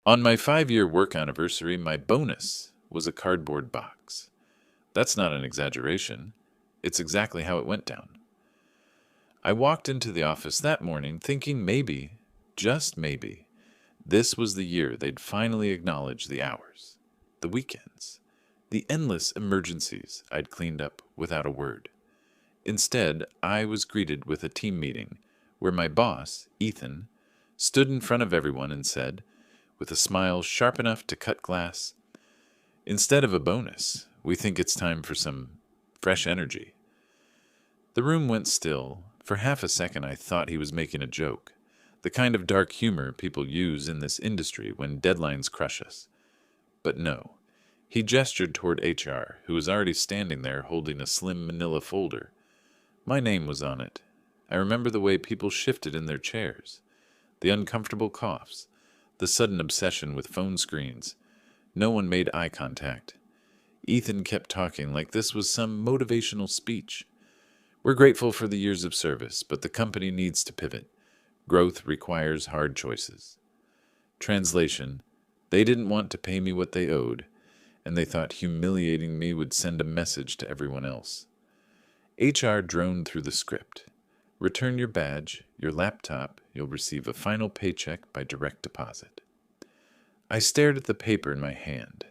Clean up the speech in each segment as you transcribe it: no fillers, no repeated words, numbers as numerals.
On my 5-year work anniversary, my bonus was a cardboard box. That's not an exaggeration. It's exactly how it went down. I walked into the office that morning thinking maybe, just maybe, this was the year they'd finally acknowledge the hours, the weekends, the endless emergencies I'd cleaned up without a word. Instead, I was greeted with a team meeting where my boss, Ethan, stood in front of everyone and said, with a smile sharp enough to cut glass, "Instead of a bonus, we think it's time for some fresh energy." The room went still. For half a second, I thought he was making a joke, the kind of dark humor people use in this industry when deadlines crush us. But no. He gestured toward HR, who was already standing there holding a slim manila folder. My name was on it. I remember the way people shifted in their chairs, the uncomfortable coughs, the sudden obsession with phone screens. No one made eye contact. Ethan kept talking like this was some motivational speech. "We're grateful for the years of service, but the company needs to pivot. Growth requires hard choices." Translation: they didn't want to pay me what they owed, and they thought humiliating me would send a message to everyone else. HR droned through the script. "Return your badge, your laptop, you'll receive a final paycheck by direct deposit." I stared at the paper in my hand.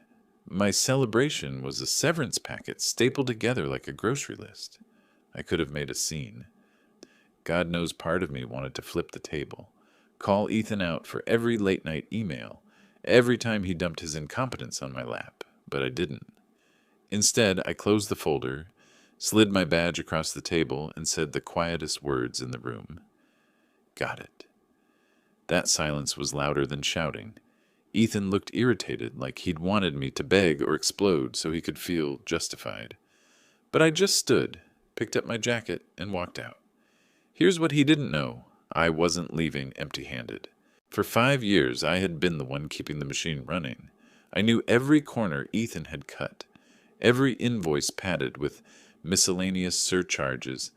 My celebration was a severance packet stapled together like a grocery list. I could have made a scene. God knows part of me wanted to flip the table, call Ethan out for every late-night email, every time he dumped his incompetence on my lap, but I didn't. Instead, I closed the folder, slid my badge across the table, and said the quietest words in the room. "Got it." That silence was louder than shouting. Ethan looked irritated, like he'd wanted me to beg or explode so he could feel justified. But I just stood, picked up my jacket, and walked out. Here's what he didn't know. I wasn't leaving empty-handed. For 5 years, I had been the one keeping the machine running. I knew every corner Ethan had cut, every invoice padded with miscellaneous surcharges,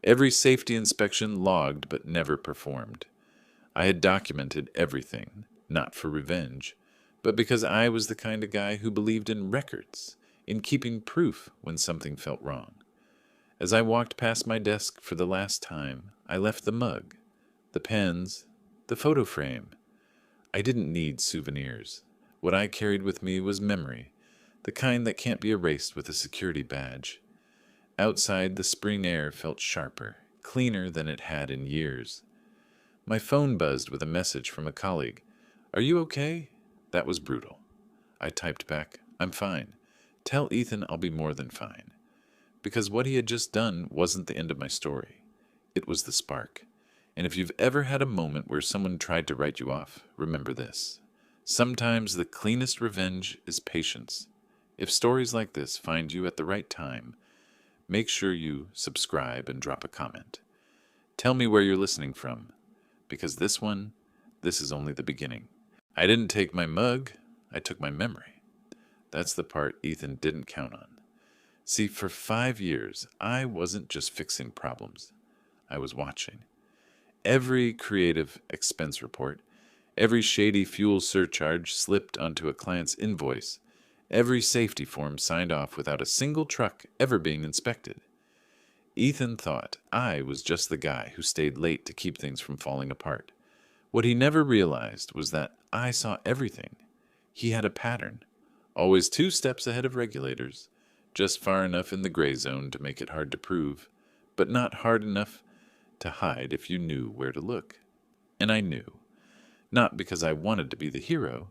every safety inspection logged but never performed. I had documented everything, not for revenge, but because I was the kind of guy who believed in records, in keeping proof when something felt wrong. As I walked past my desk for the last time, I left the mug, the pens, the photo frame. I didn't need souvenirs. What I carried with me was memory, the kind that can't be erased with a security badge. Outside, the spring air felt sharper, cleaner than it had in years. My phone buzzed with a message from a colleague. "Are you okay?" That was brutal. I typed back, "I'm fine. Tell Ethan I'll be more than fine." Because what he had just done wasn't the end of my story. It was the spark. And if you've ever had a moment where someone tried to write you off, remember this. Sometimes the cleanest revenge is patience. If stories like this find you at the right time, make sure you subscribe and drop a comment. Tell me where you're listening from, because this is only the beginning. I didn't take my mug, I took my memory. That's the part Ethan didn't count on. See, for 5 years, I wasn't just fixing problems. I was watching. Every creative expense report, every shady fuel surcharge slipped onto a client's invoice, every safety form signed off without a single truck ever being inspected. Ethan thought I was just the guy who stayed late to keep things from falling apart. What he never realized was that I saw everything. He had a pattern, always 2 steps ahead of regulators, just far enough in the gray zone to make it hard to prove, but not hard enough to hide if you knew where to look. And I knew. Not because I wanted to be the hero,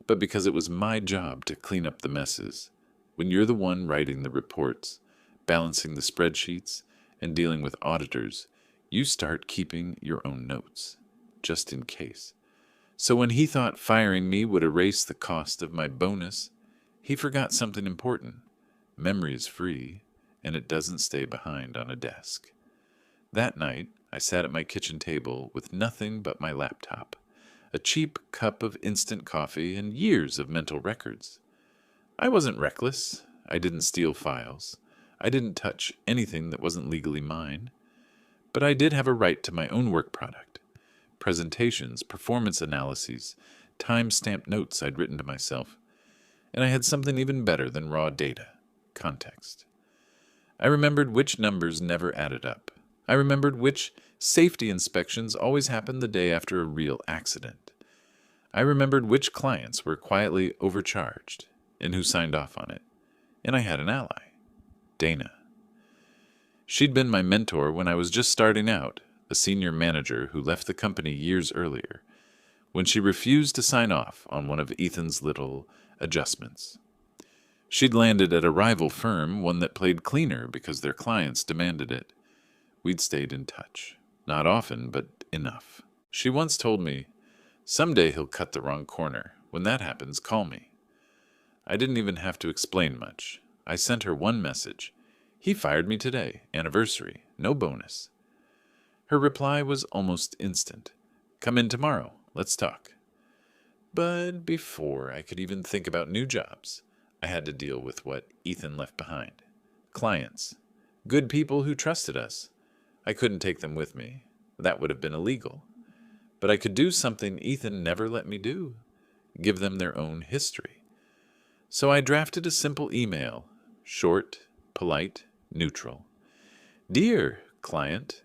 but because it was my job to clean up the messes. When you're the one writing the reports, balancing the spreadsheets, and dealing with auditors, you start keeping your own notes, just in case. So when he thought firing me would erase the cost of my bonus, he forgot something important. Memory is free, and it doesn't stay behind on a desk. That night, I sat at my kitchen table with nothing but my laptop, a cheap cup of instant coffee, and years of mental records. I wasn't reckless. I didn't steal files. I didn't touch anything that wasn't legally mine. But I did have a right to my own work product. Presentations, performance analyses, time-stamped notes I'd written to myself, and I had something even better than raw data: context. I remembered which numbers never added up. I remembered which safety inspections always happened the day after a real accident. I remembered which clients were quietly overcharged and who signed off on it. And I had an ally: Dana. She'd been my mentor when I was just starting out, a senior manager who left the company years earlier, when she refused to sign off on one of Ethan's little adjustments. She'd landed at a rival firm, one that played cleaner because their clients demanded it. We'd stayed in touch. Not often, but enough. She once told me, "Someday he'll cut the wrong corner. When that happens, call me." I didn't even have to explain much. I sent her one message: "He fired me today. Anniversary. No bonus." Her reply was almost instant: "Come in tomorrow. Let's talk." But before I could even think about new jobs, I had to deal with what Ethan left behind. Clients. Good people who trusted us. I couldn't take them with me. That would have been illegal. But I could do something Ethan never let me do: give them their own history. So I drafted a simple email, short, polite, neutral. "Dear client,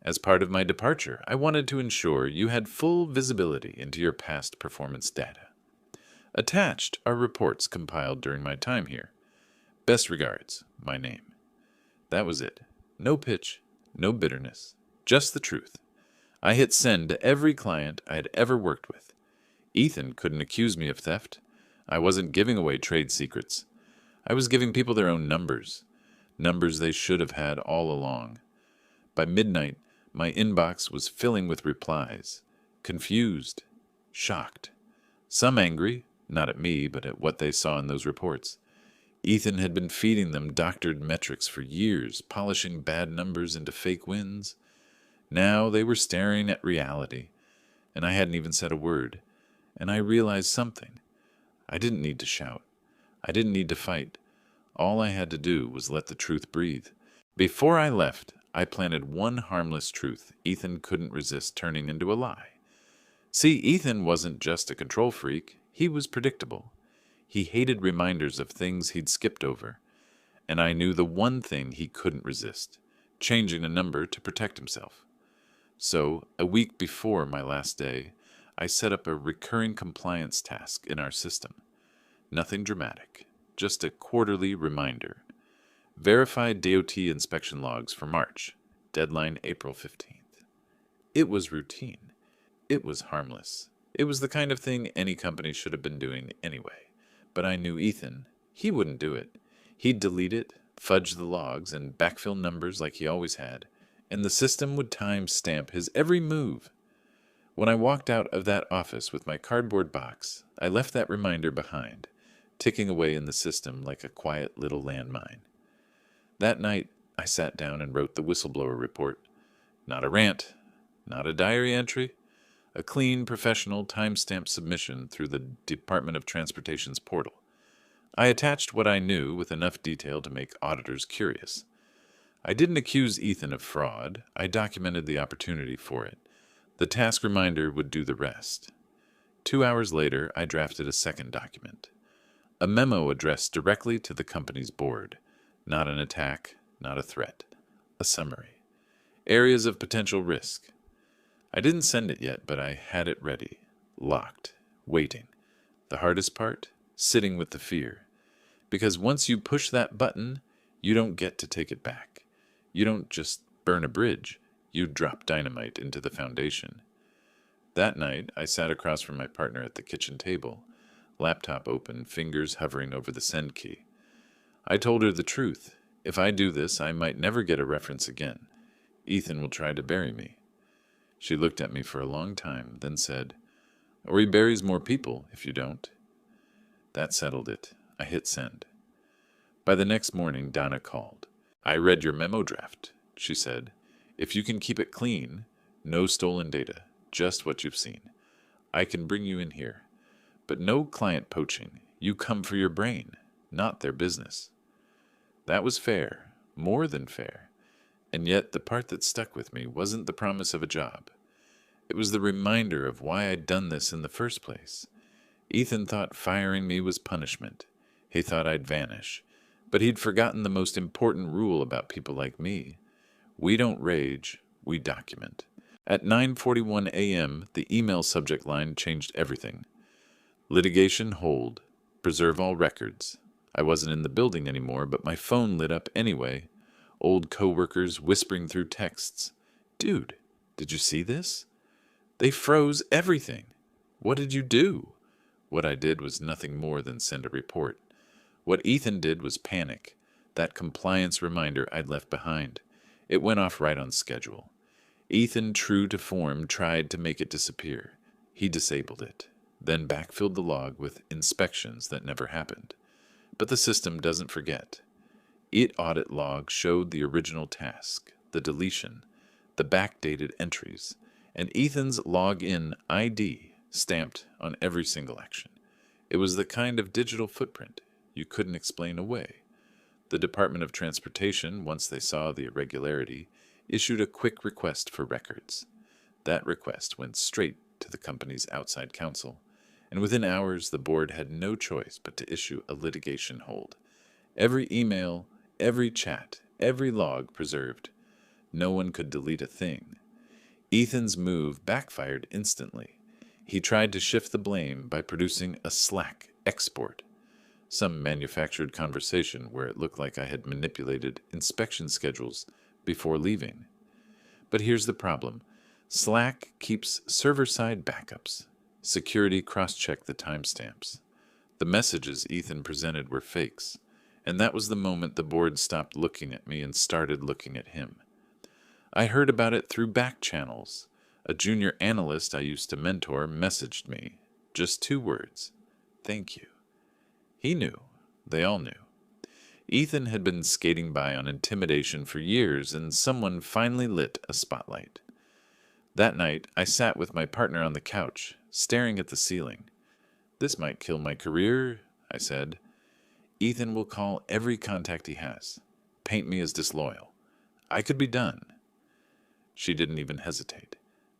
as part of my departure, I wanted to ensure you had full visibility into your past performance data. Attached are reports compiled during my time here. Best regards, my name." That was it. No pitch, no bitterness, just the truth. I hit send to every client I had ever worked with. Ethan couldn't accuse me of theft. I wasn't giving away trade secrets. I was giving people their own numbers they should have had all along. By midnight, my inbox was filling with replies. Confused, shocked, some angry, not at me, but at what they saw in those reports. Ethan had been feeding them doctored metrics for years, polishing bad numbers into fake wins. Now they were staring at reality, and I hadn't even said a word. And I realized something. I didn't need to shout. I didn't need to fight. All I had to do was let the truth breathe. Before I left, I planted one harmless truth Ethan couldn't resist turning into a lie. See, Ethan wasn't just a control freak. He was predictable. He hated reminders of things he'd skipped over. And I knew the one thing he couldn't resist: changing a number to protect himself. So, a week before my last day, I set up a recurring compliance task in our system. Nothing dramatic, just a quarterly reminder. Verify DOT inspection logs for March. Deadline April 15th. It was routine. It was harmless. It was the kind of thing any company should have been doing anyway. But I knew Ethan. He wouldn't do it. He'd delete it, fudge the logs, and backfill numbers like he always had. And the system would time-stamp his every move. When I walked out of that office with my cardboard box, I left that reminder behind, ticking away in the system like a quiet little landmine. That night, I sat down and wrote the whistleblower report. Not a rant, not a diary entry, a clean, professional, time-stamped submission through the Department of Transportation's portal. I attached what I knew with enough detail to make auditors curious. I didn't accuse Ethan of fraud. I documented the opportunity for it. The task reminder would do the rest. 2 hours later, I drafted a second document. A memo addressed directly to the company's board. Not an attack, not a threat. A summary. Areas of potential risk. I didn't send it yet, but I had it ready. Locked. Waiting. The hardest part? Sitting with the fear. Because once you push that button, you don't get to take it back. You don't just burn a bridge. You drop dynamite into the foundation. That night, I sat across from my partner at the kitchen table, laptop open, fingers hovering over the send key. I told her the truth. If I do this, I might never get a reference again. Ethan will try to bury me. She looked at me for a long time, then said, "Or he buries more people if you don't." That settled it. I hit send. By the next morning, Donna called. "I read your memo draft," she said. "If you can keep it clean, no stolen data, just what you've seen, I can bring you in here. But no client poaching. You come for your brain, not their business." That was fair, more than fair. And yet the part that stuck with me wasn't the promise of a job. It was the reminder of why I'd done this in the first place. Ethan thought firing me was punishment. He thought I'd vanish. But he'd forgotten the most important rule about people like me. We don't rage, we document. At 9:41 a.m., the email subject line changed everything. Litigation hold. Preserve all records. I wasn't in the building anymore, but my phone lit up anyway. Old coworkers whispering through texts. Dude, did you see this? They froze everything. What did you do? What I did was nothing more than send a report. What Ethan did was panic. That compliance reminder I'd left behind. It went off right on schedule. Ethan, true to form, tried to make it disappear. He disabled it, then backfilled the log with inspections that never happened. But the system doesn't forget. It audit log showed the original task, the deletion, the backdated entries, and Ethan's login ID stamped on every single action. It was the kind of digital footprint you couldn't explain away. The Department of Transportation, once they saw the irregularity, issued a quick request for records. That request went straight to the company's outside counsel, and within hours the board had no choice but to issue a litigation hold. Every email, every chat, every log preserved. No one could delete a thing. Ethan's move backfired instantly. He tried to shift the blame by producing a Slack export, some manufactured conversation where it looked like I had manipulated inspection schedules before leaving. But here's the problem. Slack keeps server-side backups. Security cross-checked the timestamps. The messages Ethan presented were fakes, and that was the moment the board stopped looking at me and started looking at him. I heard about it through back channels. A junior analyst I used to mentor messaged me. Just 2 words. Thank you. He knew. They all knew. Ethan had been skating by on intimidation for years, and someone finally lit a spotlight. That night, I sat with my partner on the couch, staring at the ceiling. This might kill my career, I said. Ethan will call every contact he has, paint me as disloyal. I could be done. She didn't even hesitate.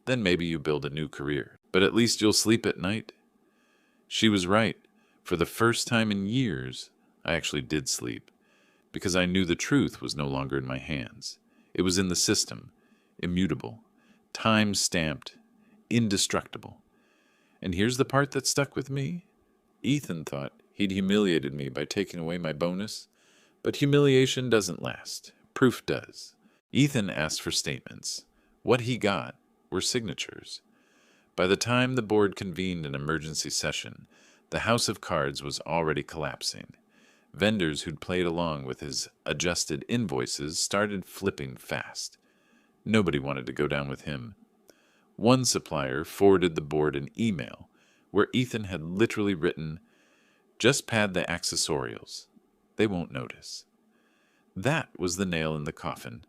Then maybe you build a new career, but at least you'll sleep at night. She was right. For the first time in years, I actually did sleep, because I knew the truth was no longer in my hands. It was in the system, immutable, time-stamped, indestructible. And here's the part that stuck with me. Ethan thought he'd humiliated me by taking away my bonus, but humiliation doesn't last. Proof does. Ethan asked for statements. What he got were signatures. By the time the board convened an emergency session, the house of cards was already collapsing. Vendors who'd played along with his adjusted invoices started flipping fast. Nobody wanted to go down with him. One supplier forwarded the board an email where Ethan had literally written, "Just pad the accessorials. They won't notice." That was the nail in the coffin.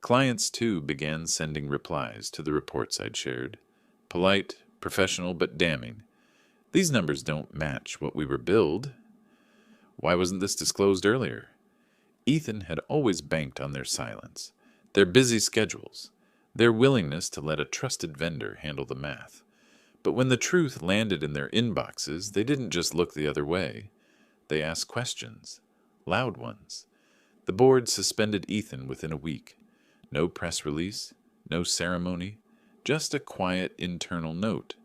Clients, too, began sending replies to the reports I'd shared. Polite, professional, but damning. These numbers don't match what we were billed. Why wasn't this disclosed earlier? Ethan had always banked on their silence, their busy schedules, their willingness to let a trusted vendor handle the math. But when the truth landed in their inboxes, they didn't just look the other way. They asked questions, loud ones. The board suspended Ethan within a week. No press release, no ceremony, just a quiet internal note.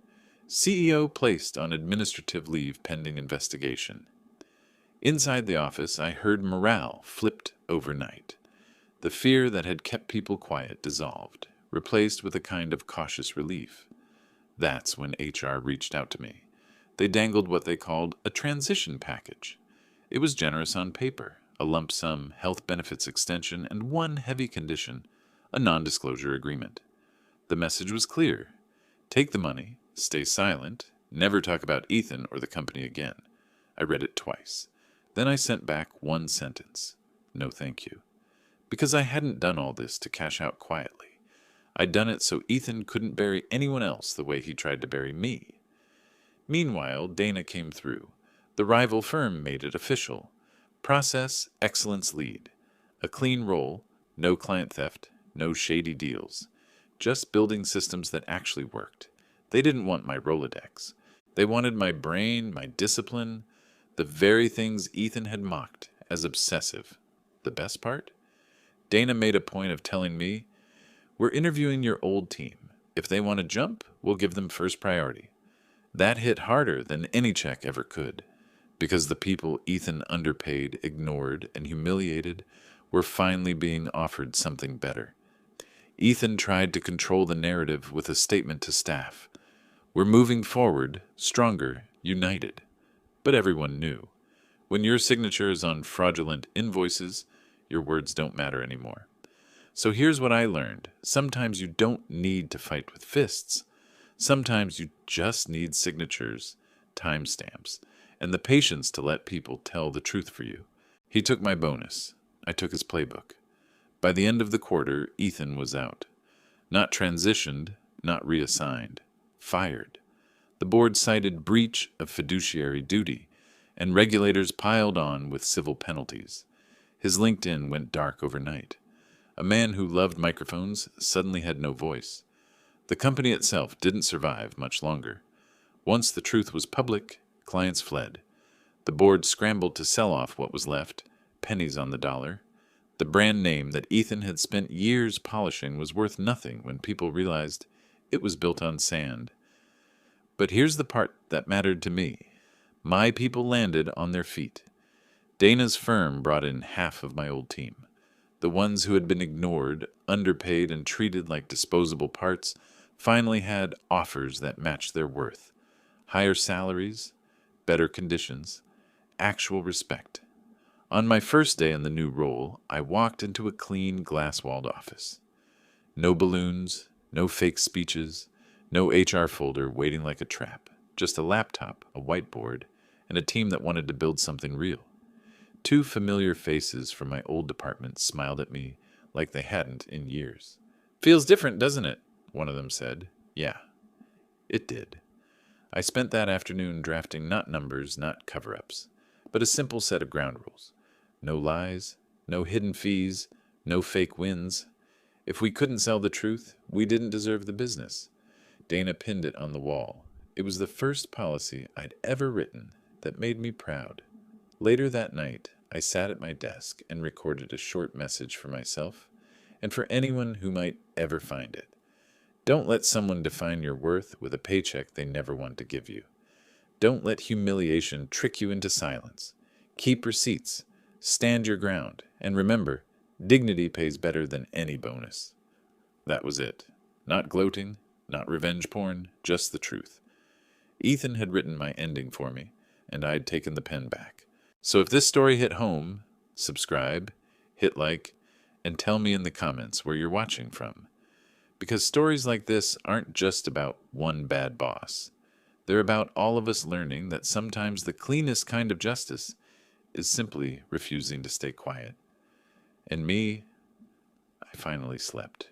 CEO placed on administrative leave pending investigation. Inside the office, I heard morale flipped overnight. The fear that had kept people quiet dissolved, replaced with a kind of cautious relief. That's when HR reached out to me. They dangled what they called a transition package. It was generous on paper, a lump sum, health benefits extension, and one heavy condition, a non-disclosure agreement. The message was clear. Take the money, stay silent, never talk about Ethan or the company again. I read it twice. Then I sent back one sentence. No thank you. Because I hadn't done all this to cash out quietly. I'd done it so Ethan couldn't bury anyone else the way he tried to bury me. Meanwhile, Dana came through. The rival firm made it official. Process excellence lead. A clean roll, no client theft, no shady deals. Just building systems that actually worked. They didn't want my Rolodex. They wanted my brain, my discipline, the very things Ethan had mocked as obsessive. The best part? Dana made a point of telling me, "We're interviewing your old team. If they want to jump, we'll give them first priority." That hit harder than any check ever could, because the people Ethan underpaid, ignored, and humiliated were finally being offered something better. Ethan tried to control the narrative with a statement to staff. "We're moving forward, stronger, united." But everyone knew. When your signature is on fraudulent invoices, your words don't matter anymore. So here's what I learned. Sometimes you don't need to fight with fists. Sometimes you just need signatures, timestamps, and the patience to let people tell the truth for you. He took my bonus. I took his playbook. By the end of the quarter, Ethan was out. Not transitioned, not reassigned. Fired. The board cited breach of fiduciary duty, and regulators piled on with civil penalties. His LinkedIn went dark overnight. A man who loved microphones suddenly had no voice. The company itself didn't survive much longer. Once the truth was public, clients fled. The board scrambled to sell off what was left, pennies on the dollar. The brand name that Ethan had spent years polishing was worth nothing when people realized it was built on sand. But here's the part that mattered to me. My people landed on their feet. Dana's firm brought in half of my old team. The ones who had been ignored, underpaid, and treated like disposable parts finally had offers that matched their worth. Higher salaries, better conditions, actual respect. On my first day in the new role, I walked into a clean, glass-walled office. No balloons, no fake speeches, no HR folder waiting like a trap. Just a laptop, a whiteboard, and a team that wanted to build something real. Two familiar faces from my old department smiled at me like they hadn't in years. "Feels different, doesn't it?" one of them said. Yeah, it did. I spent that afternoon drafting not numbers, not cover-ups, but a simple set of ground rules. No lies, no hidden fees, no fake wins. If we couldn't sell the truth, we didn't deserve the business. Dana pinned it on the wall. It was the first policy I'd ever written that made me proud. Later that night, I sat at my desk and recorded a short message for myself and for anyone who might ever find it. Don't let someone define your worth with a paycheck they never want to give you. Don't let humiliation trick you into silence. Keep receipts, stand your ground, and remember, dignity pays better than any bonus. That was it. Not gloating, not revenge porn, just the truth. Ethan had written my ending for me, and I'd taken the pen back. So if this story hit home, subscribe, hit like, and tell me in the comments where you're watching from. Because stories like this aren't just about one bad boss. They're about all of us learning that sometimes the cleanest kind of justice is simply refusing to stay quiet. And me, I finally slept.